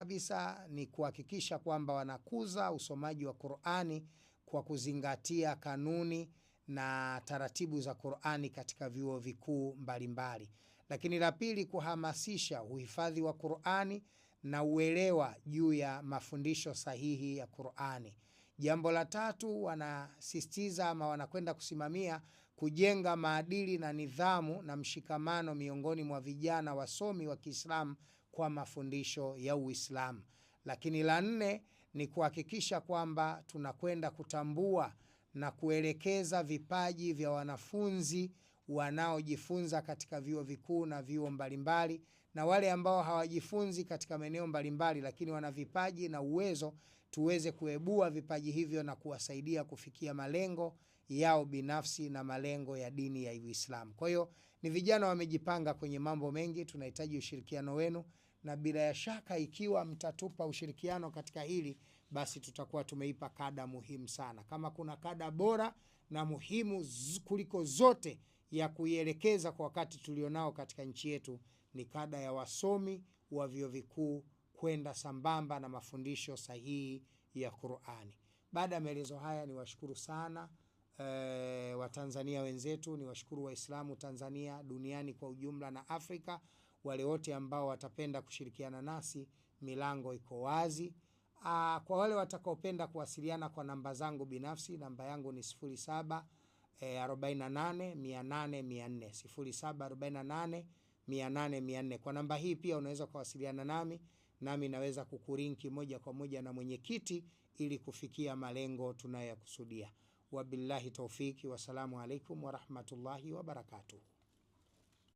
kabisa ni kuhakikisha kwamba wanakuza usomaji wa Qur'ani kwa kuzingatia kanuni na taratibu za Qur'ani katika vyuo vikuu mbalimbali. Lakini la pili, kuhamasisha uhifadhi wa Qur'ani na uelewa juu ya mafundisho sahihi ya Qur'ani. Jambo la tatu, wanasisitiza ama wanakwenda kusimamia kujenga maadili na nidhamu na mshikamano miongoni mwa vijana wasomi wa Kiislamu kwa mafundisho ya Uislamu. Lakini la nne ni kuhakikisha kwamba tunakwenda kutambua na kuelekeza vipaji vya wanafunzi wanaojifunza katika vyuo vikuu na vyuo mbalimbali, na wale ambao hawajifunzi katika maeneo mbalimbali lakini wana vipaji na uwezo, tuweze kuibua vipaji hivyo na kuwasaidia kufikia malengo yao binafsi na malengo ya dini ya Uislamu. Kwa hiyo ni vijana wamejipanga kwenye mambo mengi, tunahitaji ushirikiano wenu, na bila ya shaka ikiwa mtatupa ushirikiano katika hili, basi tutakuwa tumeipa kada muhimu sana. Kama kuna kada bora na muhimu kuliko zote ya kuielekeza kwa wakati tulionao katika nchi yetu, ni kada ya wasomi wa vyuo vikuu kwenda sambamba na mafundisho sahihi ya Qur'ani. Baada ya maelezo haya, niwashukuru sana Watanzania wenzetu, niwashukuru Waislamu Tanzania, duniani kwa ujumla na Afrika. Wale wote ambao watapenda kushirikiana nasi, milango iko wazi. Kwa wale watakaopenda kuwasiliana kwa namba zangu binafsi, namba yangu ni 0748800400, 0748800400. Kwa namba hii pia unaweza kuwasiliana nami naweza kukurinki moja kwa moja na mwenyekiti ili kufikia malengo tunayokusudia. Wabillahi taufiki, wassalamu alaikum warahmatullahi wabarakatuh.